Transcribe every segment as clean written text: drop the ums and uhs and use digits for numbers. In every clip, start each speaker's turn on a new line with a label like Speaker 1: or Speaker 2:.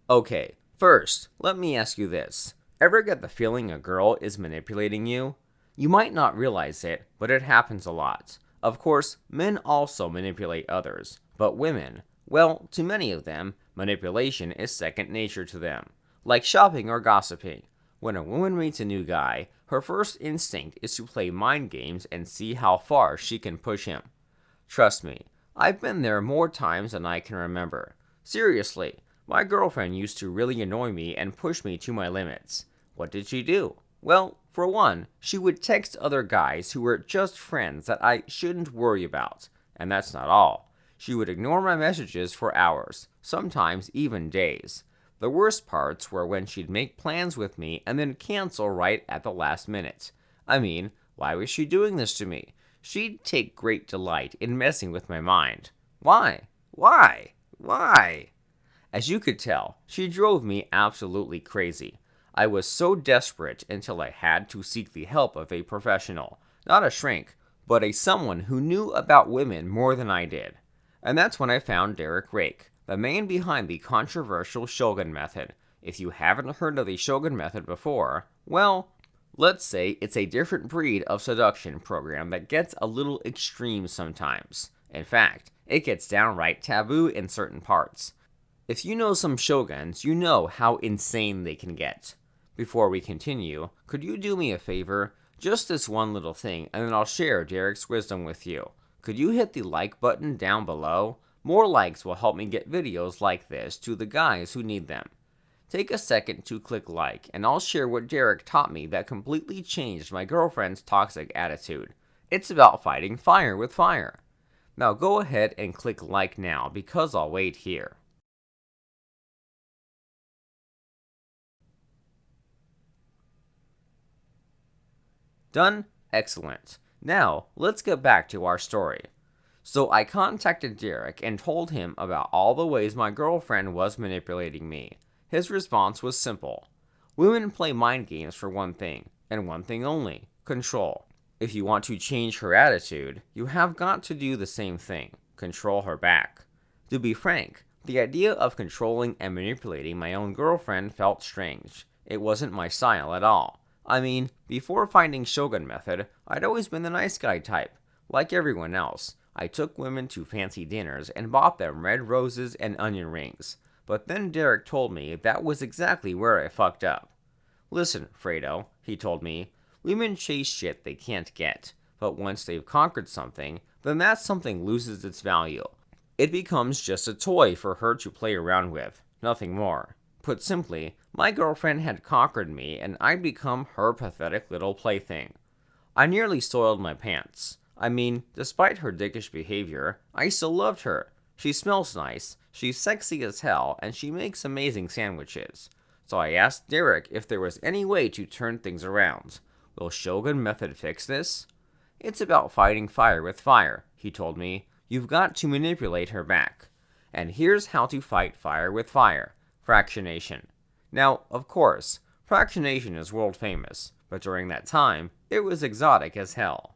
Speaker 1: Okay, first, let me ask you this. Ever get the feeling a girl is manipulating you? You might not realize it, but it happens a lot. Of course, men also manipulate others, but women, well, to many of them, manipulation is second nature to them. Like shopping or gossiping. When a woman meets a new guy, her first instinct is to play mind games and see how far she can push him. Trust me, I've been there more times than I can remember. Seriously, my girlfriend used to really annoy me and push me to my limits. What did she do? Well, for one, she would text other guys who were just friends that I shouldn't worry about. And that's not all. She would ignore my messages for hours, sometimes even days. The worst parts were when she'd make plans with me and then cancel right at the last minute. I mean, why was she doing this to me? She'd take great delight in messing with my mind. Why? Why? Why? As you could tell, she drove me absolutely crazy. I was so desperate until I had to seek the help of a professional. Not a shrink, but a someone who knew about women more than I did. And that's when I found Derek Rake, the man behind the controversial Shogun Method. If you haven't heard of the Shogun Method before, well, let's say it's a different breed of seduction program that gets a little extreme sometimes. In fact, it gets downright taboo in certain parts. If you know some shoguns, you know how insane they can get. Before we continue, could you do me a favor? Just this one little thing, and then I'll share Derek's wisdom with you. Could you hit the like button down below? More likes will help me get videos like this to the guys who need them. Take a second to click like, and I'll share what Derek taught me that completely changed my girlfriend's toxic attitude. It's about fighting fire with fire. Now go ahead and click like now because I'll wait here. Done? Excellent. Now, let's get back to our story. So I contacted Derek and told him about all the ways my girlfriend was manipulating me. His response was simple. Women play mind games for one thing, and one thing only, control. If you want to change her attitude, you have got to do the same thing, control her back. To be frank, the idea of controlling and manipulating my own girlfriend felt strange. It wasn't my style at all. I mean, before finding Shogun Method, I'd always been the nice guy type. Like everyone else, I took women to fancy dinners and bought them red roses and onion rings. But then Derek told me that was exactly where I fucked up. Listen, Fredo, he told me, women chase shit they can't get. But once they've conquered something, then that something loses its value. It becomes just a toy for her to play around with, nothing more. Put simply, my girlfriend had conquered me and I'd become her pathetic little plaything. I nearly soiled my pants. I mean, despite her dickish behavior, I still loved her. She smells nice, she's sexy as hell, and she makes amazing sandwiches. So I asked Derek if there was any way to turn things around. Will Shogun Method fix this? It's about fighting fire with fire, he told me. You've got to manipulate her back. And here's how to fight fire with fire. Fractionation. Now, of course, fractionation is world famous, but during that time, it was exotic as hell.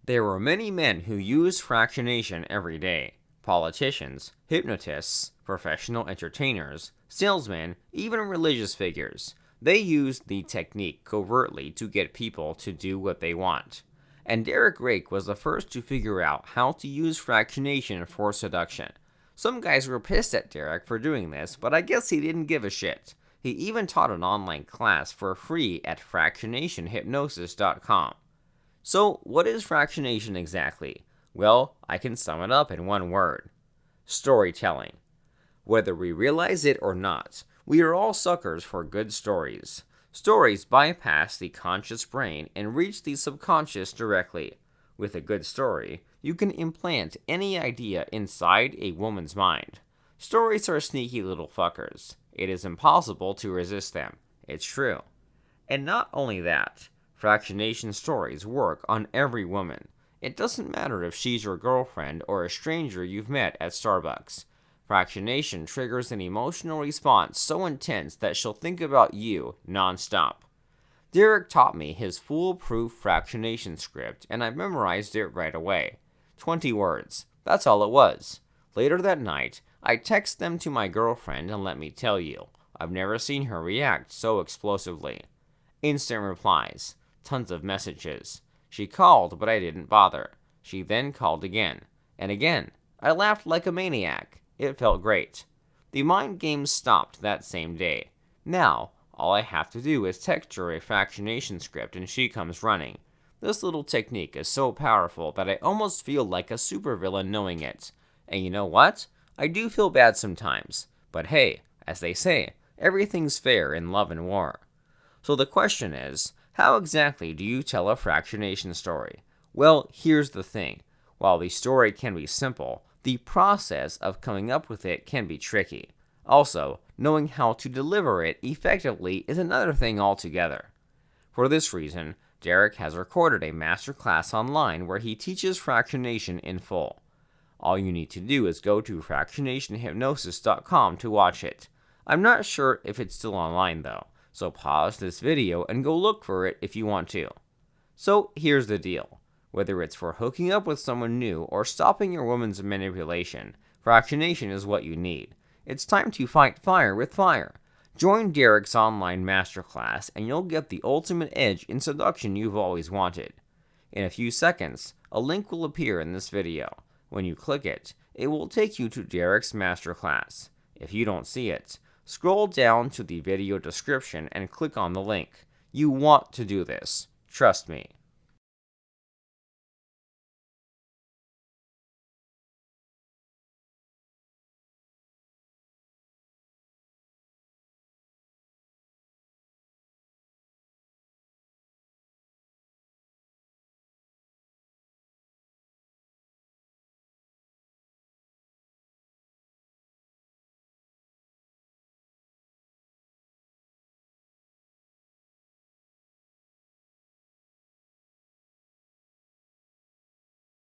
Speaker 1: There were many men who used fractionation every day. Politicians, hypnotists, professional entertainers, salesmen, even religious figures. They used the technique covertly to get people to do what they want. And Derek Rake was the first to figure out how to use fractionation for seduction. Some guys were pissed at Derek for doing this, but I guess he didn't give a shit. He even taught an online class for free at fractionationhypnosis.com. So, what is fractionation exactly? Well, I can sum it up in one word. Storytelling. Whether we realize it or not, we are all suckers for good stories. Stories bypass the conscious brain and reach the subconscious directly. With a good story, you can implant any idea inside a woman's mind. Stories are sneaky little fuckers. It is impossible to resist them. It's true. And not only that, fractionation stories work on every woman. It doesn't matter if she's your girlfriend or a stranger you've met at Starbucks. Fractionation triggers an emotional response so intense that she'll think about you nonstop. Derek taught me his foolproof fractionation script, and I memorized it right away. 20 words. That's all it was. Later that night, I text them to my girlfriend, and let me tell you, I've never seen her react so explosively. Instant replies, tons of messages. She called, but I didn't bother. She then called again, and again. I laughed like a maniac. It felt great. The mind games stopped that same day. Now, all I have to do is text her a fractionation script and she comes running. This little technique is so powerful that I almost feel like a supervillain knowing it. And you know what? I do feel bad sometimes. But hey, as they say, everything's fair in love and war. So the question is, how exactly do you tell a fractionation story? Well, here's the thing. While the story can be simple, the process of coming up with it can be tricky. Also, knowing how to deliver it effectively is another thing altogether. For this reason, Derek has recorded a masterclass online where he teaches fractionation in full. All you need to do is go to fractionationhypnosis.com to watch it. I'm not sure if it's still online though, so pause this video and go look for it if you want to. So here's the deal. Whether it's for hooking up with someone new or stopping your woman's manipulation, fractionation is what you need. It's time to fight fire with fire. Join Derek's online masterclass and you'll get the ultimate edge in seduction you've always wanted. In a few seconds, a link will appear in this video. When you click it, it will take you to Derek's masterclass. If you don't see it, scroll down to the video description and click on the link. You want to do this. Trust me.